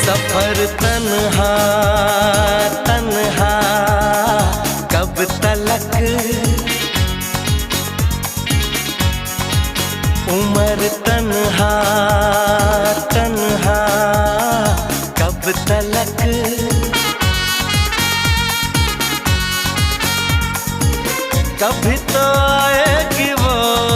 सफर तन्हा तन्हा कब तलक, उम्र तन्हा तन्हा कब तलक। कभी तो आएगी वो